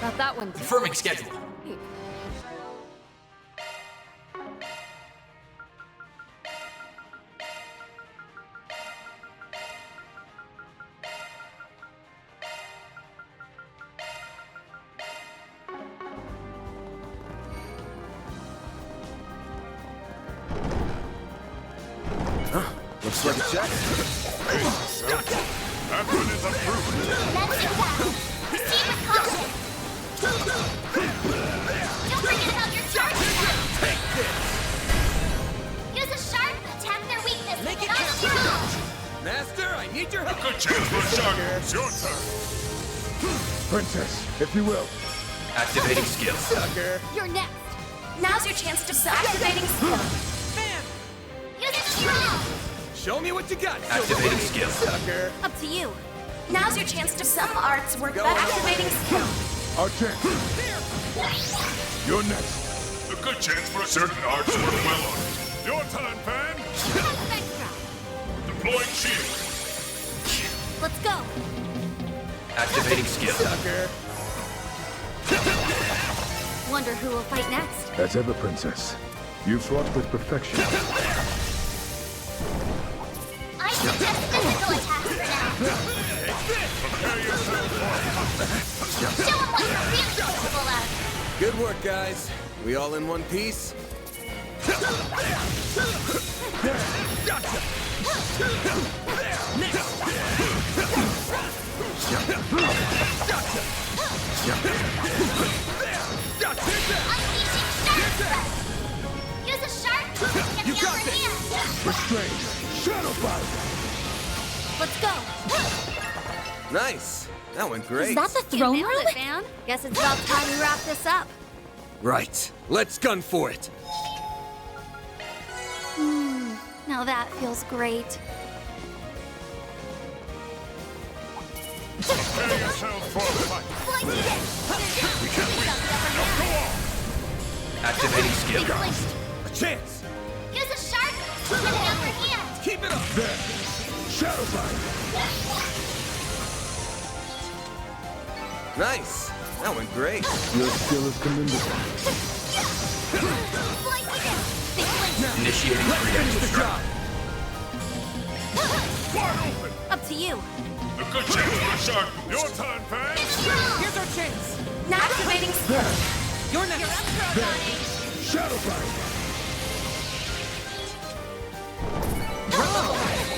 Got that one too. Confirming schedule. Looks like a check. That one is approved. Let's do that. Proceed with caution. Don't forget about your charge attack. Take this! Use a sharp, attack their weakness. Make it on count. your own. Master, I need your help! Good chance for a shot. It's your turn. Princess, if you will. Activating skill. Sucker! You're next. Now's your chance to activating skill. Man! Use it strong. Show me what you got, Activating skill. sucker! Up to you. Now's your chance to some arts work better. Activating skill. Our chance. You're next. A good chance for a certain arts to work well on it. Your turn, Fan. Spectra. Deploying shield. Let's go. Activating skill. Sucker! Wonder who will fight next. As ever, Princess. You fought with perfection. I suggest physical attacks for now. Prepare yourself Show them what you're really capable of. Good work, guys. We all in one piece? Unleashing Sharp Thrust. Use a sharp to get the upper hand. Restraint. Shadow fire. Let's go. Nice. That went great. Is that the throne room? Man. Guess it's about time we wrap this up. Right. Let's gun for it. Now that feels great. Prepare yourself for a fight. We can't win. Activating skill. A chance. Use a sharp to get the upper hand. Keep it up. There. Shadow fire. Nice. That went great. Your skill is commendable. Initiating Let's finish the job. Wide open. Up to you. A good chance for a shot. Your turn, Fan. Here's our chance. Now activating skill. You're next. Shadow fire.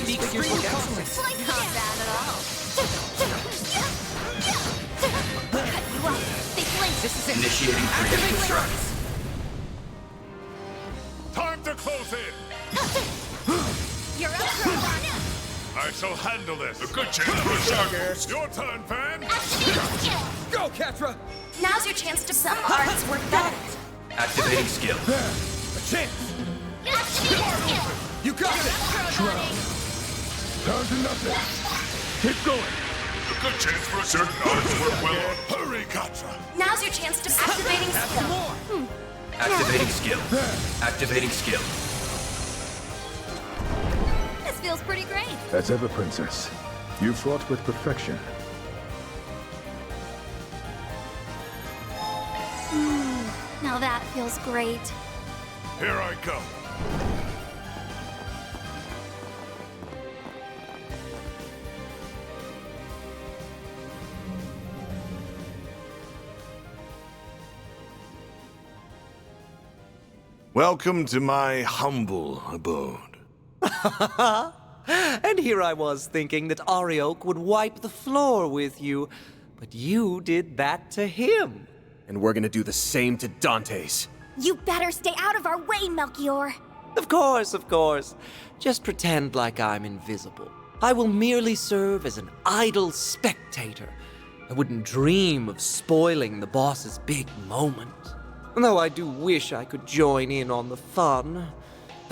The extreme excellence. Not bad at all. Cut you up. They flinch. This is it. Initiating Activate preemptive strike. Time to close in. You're up for a run. I shall handle this. A good chance for a shot. Your turn, Fan. Activating skill. Go, Catra. Now's your chance to some arts work better. Activating skill. A chance. Activating skill. You got it. Down to nothing. Keep going. A good chance for a certain arts to work well on. Hurry, Katra. Now's your chance to activating Have skill. some more. Activating skill. Activating skill. This feels pretty great. As ever, Princess. You fought with perfection. Now that feels great. Here I go. Welcome to my humble abode. And here I was thinking that Arioch would wipe the floor with you, but you did that to him. And we're gonna do the same to Dante's. You better stay out of our way, Melchior. Of course, of course. Just pretend like I'm invisible. I will merely serve as an idle spectator. I wouldn't dream of spoiling the boss's big moment. Though I do wish I could join in on the fun.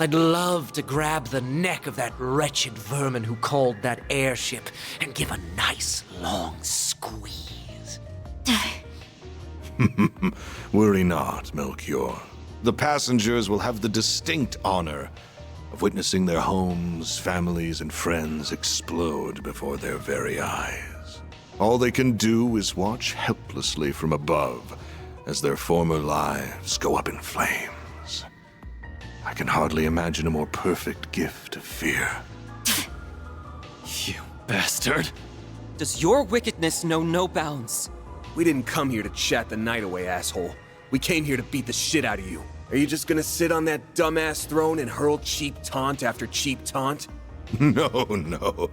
I'd love to grab the neck of that wretched vermin who called that airship and give a nice long squeeze. Worry not, Melchior. The passengers will have the distinct honor of witnessing their homes, families, and friends explode before their very eyes. All they can do is watch helplessly from above as their former lives go up in flames. I can hardly imagine a more perfect gift of fear. You bastard! Does your wickedness know no bounds? We didn't come here to chat the night away, asshole. We came here to beat the shit out of you. Are you just gonna sit on that dumbass throne and hurl cheap taunt after cheap taunt? No.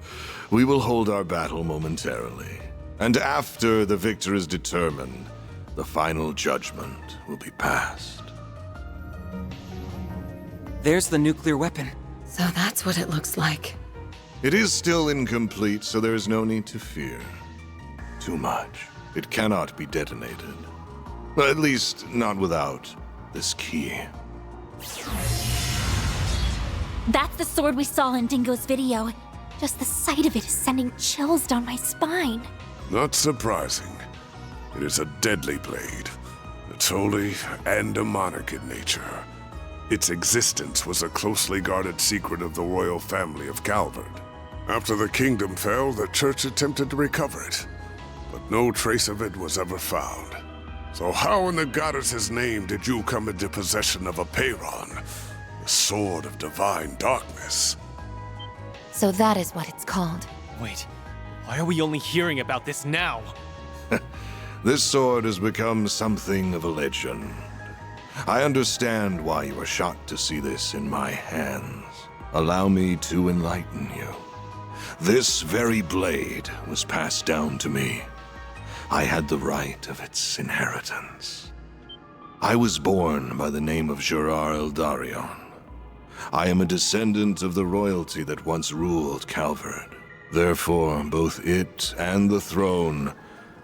We will hold our battle momentarily. And after the victor is determined, the final judgment will be passed. There's the nuclear weapon. So that's what it looks like. It is still incomplete, so there is no need to fear too much. It cannot be detonated. At least, not without this key. That's the sword we saw in Dingo's video. Just the sight of it is sending chills down my spine. Not surprising. It is a deadly blade. It's holy and demonic in nature. Its existence was a closely guarded secret of the royal family of Calvard. After the kingdom fell, the church attempted to recover it, but no trace of it was ever found. So how in the goddess's name did you come into possession of a Peyron, the sword of divine darkness? So that is what it's called. Wait, why are we only hearing about this now? This sword has become something of a legend. I understand why you are shocked to see this in my hands. Allow me to enlighten you. This very blade was passed down to me. I had the right of its inheritance. I was born by the name of Gerard Eldarion. I am a descendant of the royalty that once ruled Calvard. Therefore, both it and the throne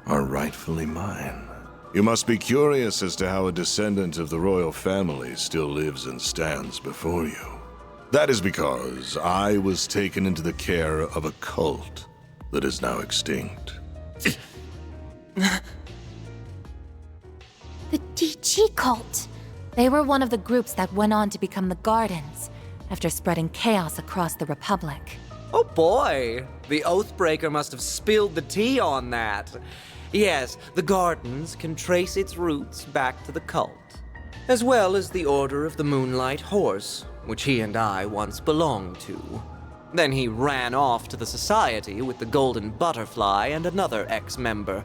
are rightfully mine. You must be curious as to how a descendant of the royal family still lives and stands before you. That is because I was taken into the care of a cult that is now extinct. The DG cult. They were one of the groups that went on to become the Gardens, after spreading chaos across the Republic. Oh boy, the Oathbreaker must have spilled the tea on that. Yes, the Gardens can trace its roots back to the cult, as well as the Order of the Moonlight Horse, which he and I once belonged to. Then he ran off to the Society with the Golden Butterfly and another ex-member,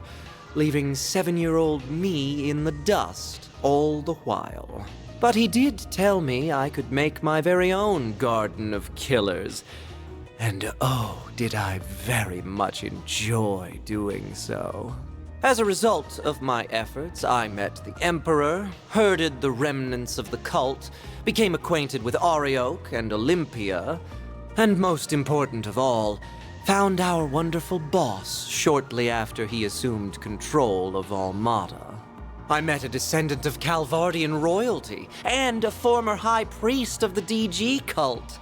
leaving 7-year-old me in the dust all the while. But he did tell me I could make my very own Garden of Killers, and oh, did I very much enjoy doing so. As a result of my efforts, I met the Emperor, herded the remnants of the cult, became acquainted with Arioch and Olympia, and most important of all, found our wonderful boss shortly after he assumed control of Almada. I met a descendant of Calvardian royalty and a former high priest of the DG cult.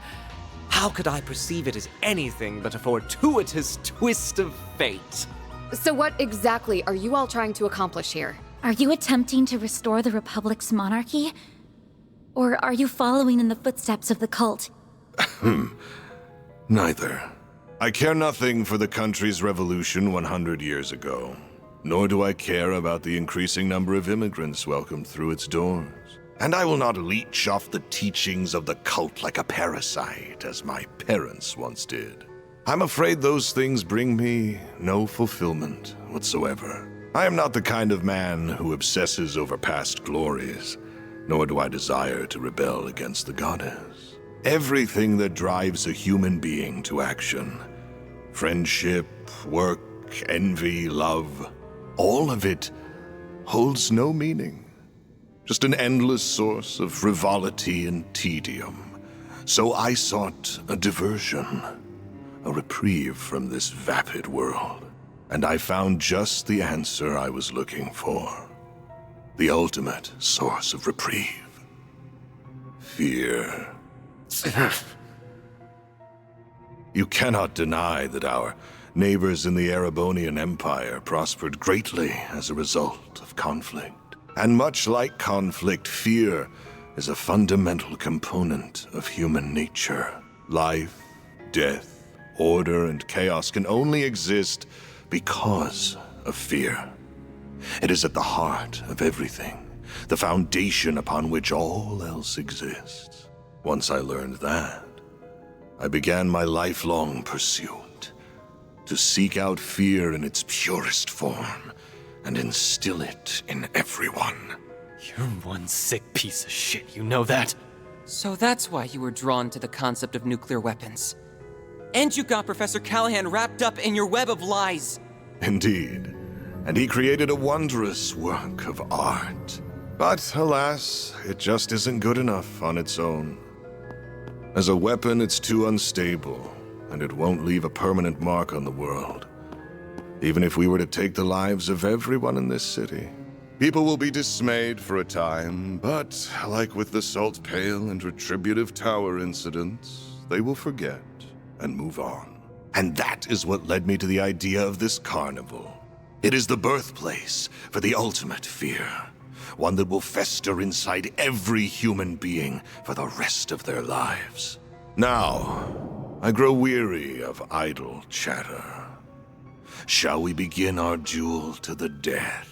How could I perceive it as anything but a fortuitous twist of fate? So what exactly are you all trying to accomplish here? Are you attempting to restore the Republic's monarchy? Or are you following in the footsteps of the cult? Neither. I care nothing for the country's revolution 100 years ago, nor do I care about the increasing number of immigrants welcomed through its doors. And I will not leech off the teachings of the cult like a parasite, as my parents once did. I'm afraid those things bring me no fulfillment whatsoever. I am not the kind of man who obsesses over past glories, nor do I desire to rebel against the goddess. Everything that drives a human being to action, friendship, work, envy, love, all of it holds no meaning. Just an endless source of frivolity and tedium. So I sought a diversion, a reprieve from this vapid world. And I found just the answer I was looking for. The ultimate source of reprieve. Fear. You cannot deny that our neighbors in the Erebonian Empire prospered greatly as a result of conflict. And much like conflict, fear is a fundamental component of human nature. Life, death, order, and chaos can only exist because of fear. It is at the heart of everything, the foundation upon which all else exists. Once I learned that, I began my lifelong pursuit to seek out fear in its purest form and instill it in everyone. You're one sick piece of shit, you know that? So that's why you were drawn to the concept of nuclear weapons. And you got Professor Callahan wrapped up in your web of lies. Indeed. And he created a wondrous work of art. But alas, it just isn't good enough on its own. As a weapon, it's too unstable, and it won't leave a permanent mark on the world. Even if we were to take the lives of everyone in this city. People will be dismayed for a time, but like with the Salt Pail and Retributive Tower incidents, they will forget and move on. And that is what led me to the idea of this carnival. It is the birthplace for the ultimate fear. One that will fester inside every human being for the rest of their lives. Now, I grow weary of idle chatter. Shall we begin our duel to the death?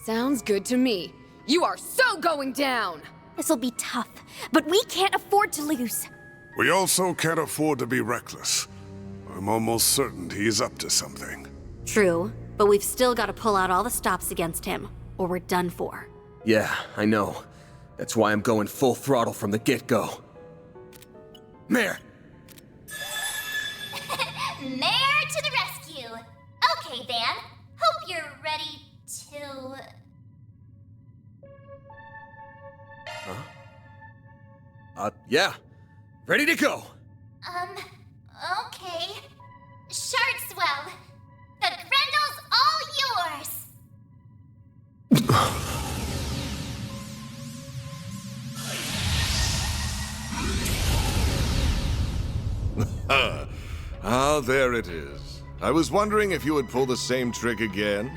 Sounds good to me. You are so going down! This'll be tough, but we can't afford to lose. We also can't afford to be reckless. I'm almost certain he's up to something. True, but we've still got to pull out all the stops against him, or we're done for. Yeah, I know. That's why I'm going full throttle from the get-go. Mare! Mare to the rescue! Okay, Van. Hope you're ready to... Yeah. Ready to go! Okay. Sharkswell, the Grendel's all yours! Ah, there it is. I was wondering if you would pull the same trick again.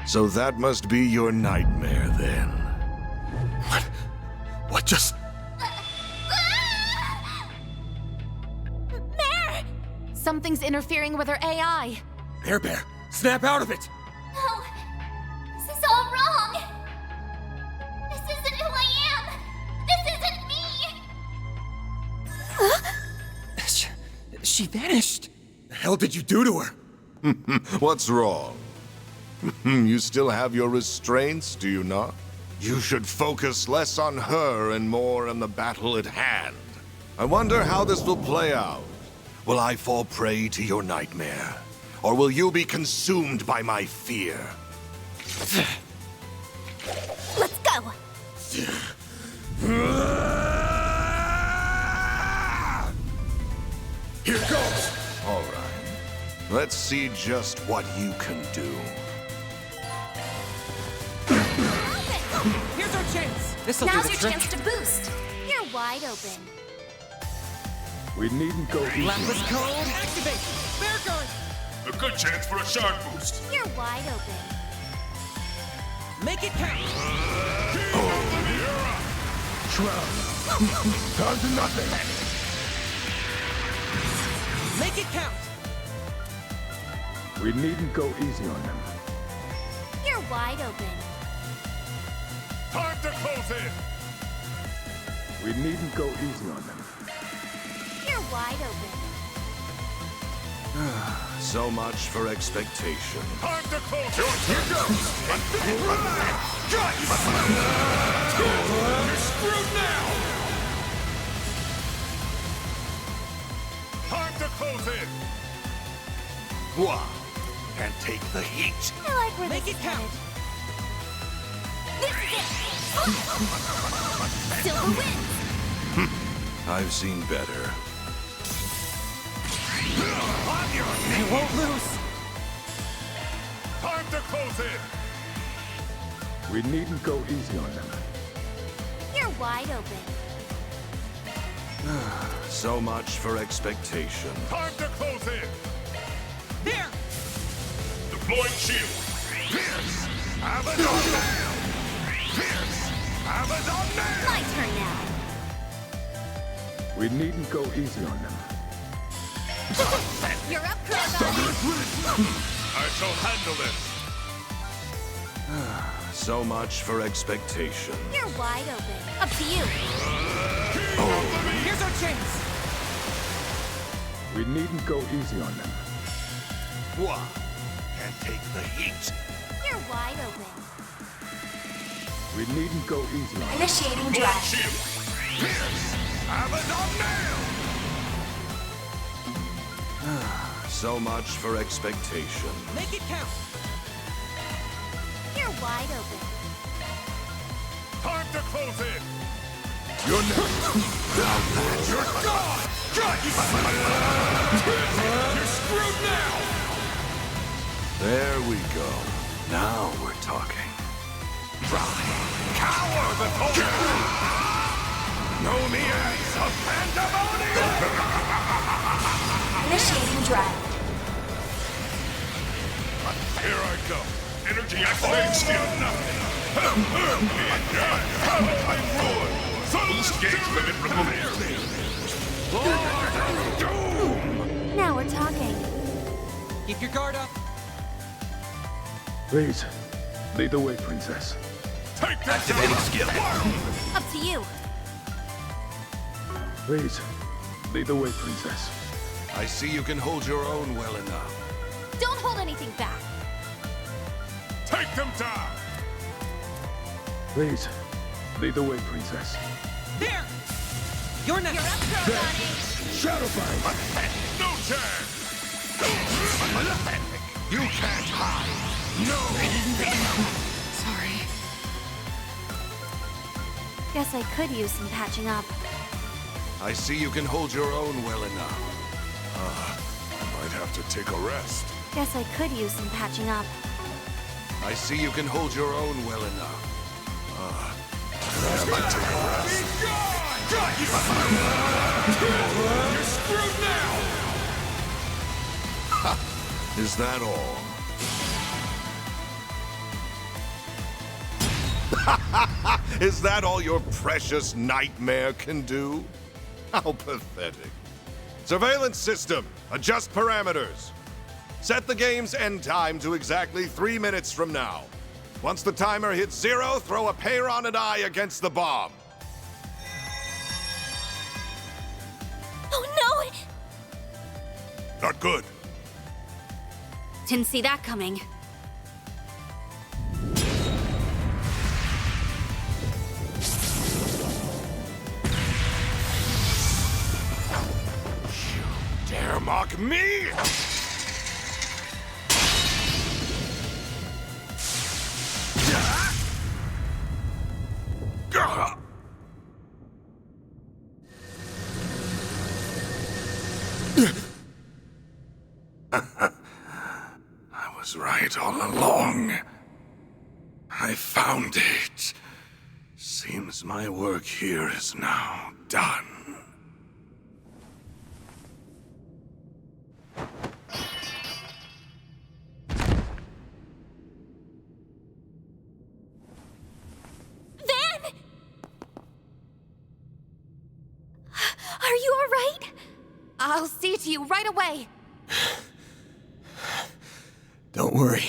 So that must be your nightmare, then. What just... Mare! Something's interfering with her AI. Bear, snap out of it! No, this is all wrong. This isn't who I am. This isn't me. She vanished. The hell did you do to her? What's wrong? You still have your restraints, do you not? You should focus less on her and more on the battle at hand. I wonder how this will play out. Will I fall prey to your nightmare? Or will you be consumed by my fear? Let's go. Here goes! All right. Let's see just what you can do. Here's our chance. This'll do Now's the your trick. chance to boost. You're wide open. We needn't go easy. Lapis Code, activate. Bear guard. A good chance for a shard boost. You're wide open. Make it count. Shroud. Down to nothing. Make it count. We needn't go easy on them. You're wide open. Time to close in. We needn't go easy on them. You're wide open. So much for expectation. Time to close in. Here goes. You're screwed now. Time to close in. What? Can't take the heat. I like where Make this it count. This is it. Silver wins. I've seen better. They won't lose. Time to close in. We needn't go easy on them. You're wide open. So much for expectation. Time to close in. There. Deploying shield. Pierce. Abaddon now. Pierce. Abaddon now. My turn now. We needn't go easy on them. You're up, Kuroga. I shall handle this. So much for expectation. You're wide open. Up to you. Here's our chance! We needn't go easy on them. What? Can't take the heat. You're wide open. We needn't go easy on them. Initiating drive. Shield. Pierce. Abaddon nail. So much for expectation. Make it count! You're wide open. Time to close in. You're next. You're gone. You're screwed now. There we go. Now we're talking. Cower before me. Know me as a pandemonium. Initiating drive. Here I go. Energy activating skill. I roar. Souls gauge limit removed. Doom. Now we're talking. Keep your guard up. Please, lead the way, Princess. Take that. Activating skill. Up to you. Please, lead the way, Princess. I see you can hold your own well enough. Don't hold anything back. Take them down. Please, lead the way, Princess. There! You're next! You're up, girl, Bonnie. Shadowbind! No chance. You can't hide. Sorry. Guess I could use some patching up. I see you can hold your own well enough. I might have to take a rest. Guess I could use some patching up. I see you can hold your own well enough. You're screwed now. Is that all? Is that all your precious nightmare can do? How pathetic. Surveillance system, adjust parameters. Set the game's end time to exactly 3 minutes from now. Once the timer hits 0, throw a Peyron and eye against the bomb. Oh no! Not good. Didn't see that coming. Dare mock me? I was right all along. I found it. Seems my work here is now done. Van! Are you all right? I'll see to you right away. Don't worry.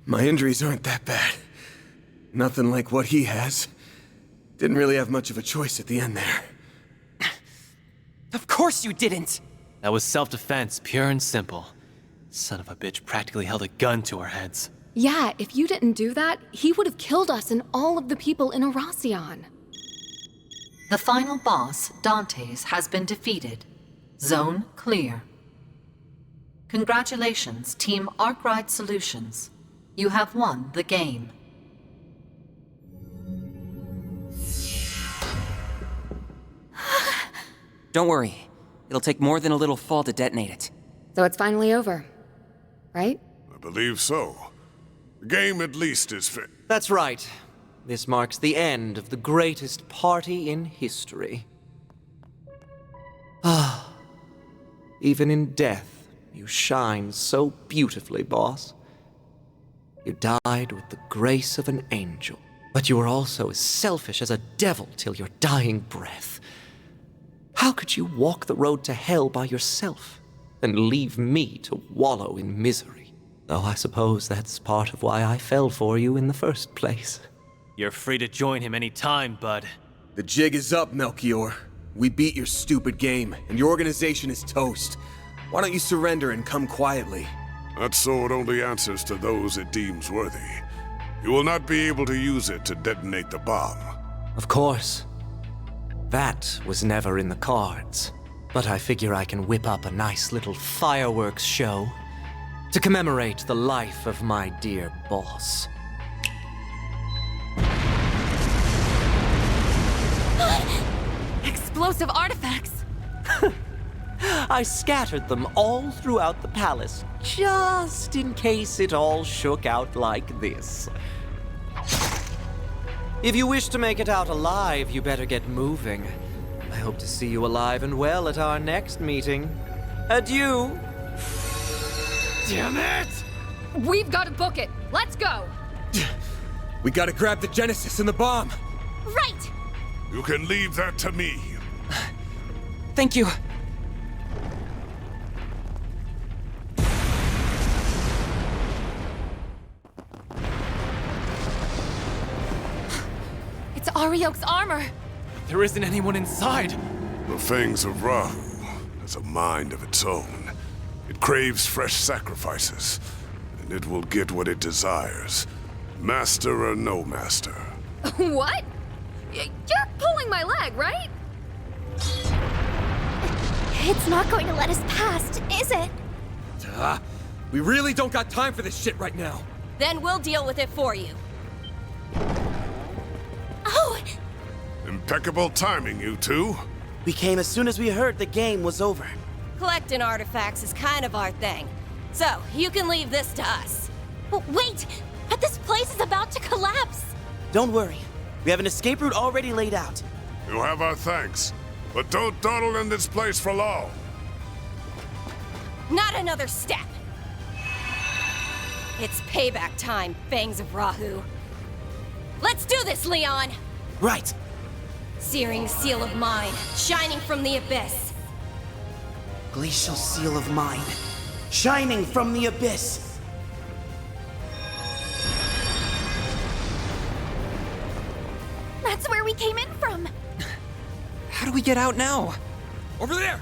My injuries aren't that bad. Nothing like what he has. Didn't really have much of a choice at the end there. Of course you didn't! That was self-defense, pure and simple. Son of a bitch practically held a gun to our heads. Yeah, if you didn't do that, he would have killed us and all of the people in Erasion. The final boss, Dantes, has been defeated. Zone clear. Congratulations, Team Arkwright Solutions. You have won the game. Don't worry. It'll take more than a little fall to detonate it. So it's finally over, right? I believe so. The game at least is fit. That's right. This marks the end of the greatest party in history. Ah, even in death, you shine so beautifully, boss. You died with the grace of an angel, but you were also as selfish as a devil till your dying breath. How could you walk the road to hell by yourself and leave me to wallow in misery? Though I suppose that's part of why I fell for you in the first place. You're free to join him any time, bud. The jig is up, Melchior. We beat your stupid game, and your organization is toast. Why don't you surrender and come quietly? That sword only answers to those it deems worthy. You will not be able to use it to detonate the bomb. Of course. That was never in the cards. But I figure I can whip up a nice little fireworks show to commemorate the life of my dear boss. Explosive artifacts! I scattered them all throughout the palace, just in case it all shook out like this. If you wish to make it out alive, you better get moving. I hope to see you alive and well at our next meeting. Adieu! Damn it! We've got to book it. Let's go. We gotta grab the Genesis and the bomb! Right! You can leave that to me. Thank you. It's Ariok's armor! There isn't anyone inside. The Fangs of Rahu has a mind of its own. It craves fresh sacrifices, and it will get what it desires. Master or no master. What? You're pulling my leg, right? It's not going to let us past, is it? We really don't got time for this shit right now. Then we'll deal with it for you. Oh! Impeccable timing, you two. We came as soon as we heard the game was over. Collecting artifacts is kind of our thing. So, you can leave this to us. Wait! But this place is about to collapse! Don't worry. We have an escape route already laid out. You have our thanks. But don't dawdle in this place for long. Not another step. It's payback time, Fangs of Rahu. Let's do this, Leon! Right. Searing seal of mine, shining from the abyss. Glacial seal of mine, shining from the abyss. That's where we came in from! How do we get out now? Over there!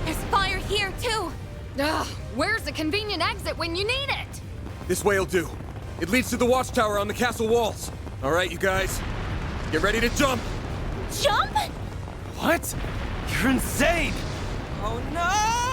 There's fire here, too! Ugh, where's the convenient exit when you need it? This way'll do. It leads to the watchtower on the castle walls. All right, you guys. Get ready to jump! Jump? What? You're insane! Oh no!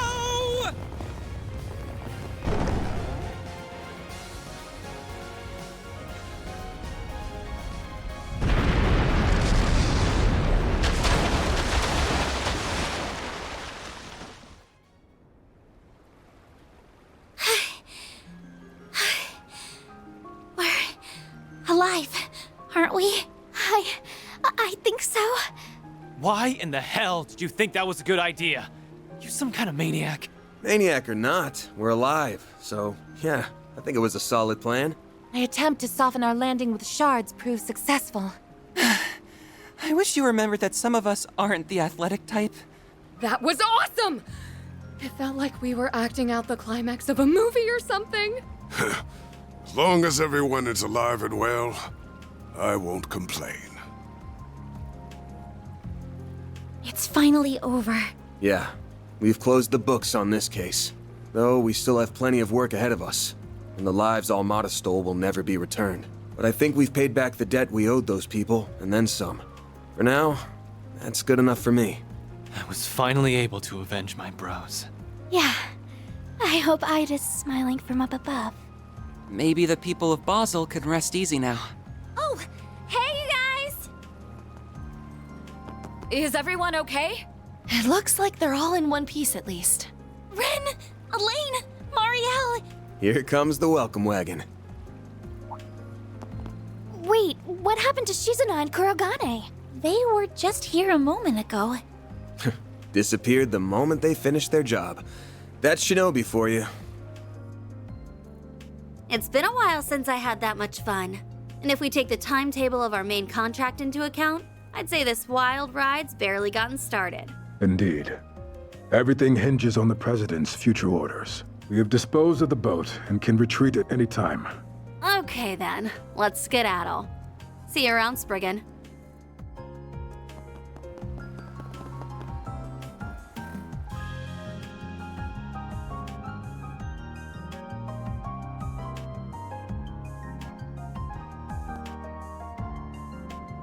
Alive, aren't we? I think so. Why in the hell did you think that was a good idea? You some kind of maniac. Maniac or not, we're alive. So, yeah, I think it was a solid plan. My attempt to soften our landing with shards proved successful. I wish you remembered that some of us aren't the athletic type. That was awesome! It felt like we were acting out the climax of a movie or something. As long as everyone is alive and well, I won't complain. It's finally over. Yeah, we've closed the books on this case. Though we still have plenty of work ahead of us. And the lives Almada stole will never be returned. But I think we've paid back the debt we owed those people, and then some. For now, that's good enough for me. I was finally able to avenge my bros. Yeah, I hope Ida's smiling from up above. Maybe the people of Basel can rest easy now. Oh, hey you guys! Is everyone okay? It looks like they're all in one piece at least. Ren, Elaine, Marielle! Here comes the welcome wagon. Wait, what happened to Shizuna and Kurogane? They were just here a moment ago. Disappeared the moment they finished their job. That's Shinobi for you. It's been a while since I had that much fun. And if we take the timetable of our main contract into account, I'd say this wild ride's barely gotten started. Indeed. Everything hinges on the President's future orders. We have disposed of the boat and can retreat at any time. Okay then, let's skedaddle. See you around, Spriggan.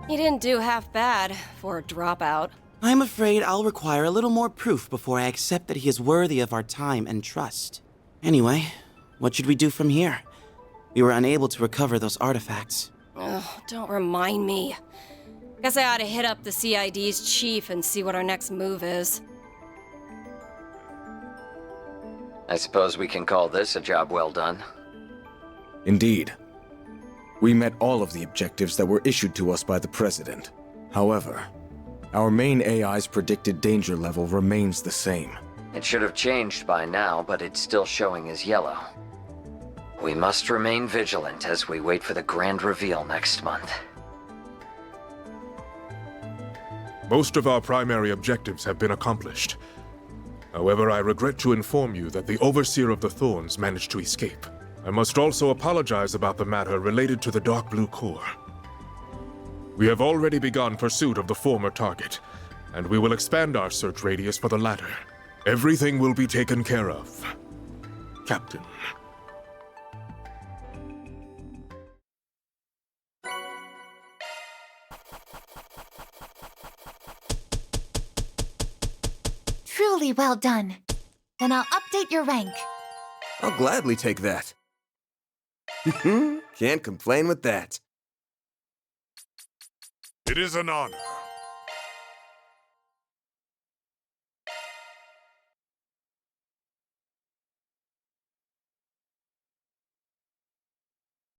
You didn't do half bad for a dropout. I'm afraid I'll require a little more proof before I accept that he is worthy of our time and trust. Anyway, what should we do from here? We were unable to recover those artifacts. Ugh, don't remind me. Guess I ought to hit up the CID's chief and see what our next move is. I suppose we can call this a job well done. Indeed. We met all of the objectives that were issued to us by the President. However, our main AI's predicted danger level remains the same. It should have changed by now, but it's still showing as yellow. We must remain vigilant as we wait for the grand reveal next month. Most of our primary objectives have been accomplished. However, I regret to inform you that the Overseer of the Thorns managed to escape. I must also apologize about the matter related to the Dark Blue Core. We have already begun pursuit of the former target, and we will expand our search radius for the latter. Everything will be taken care of, Captain. Truly well done. Then I'll update your rank. I'll gladly take that. Can't complain with that. It is an honor.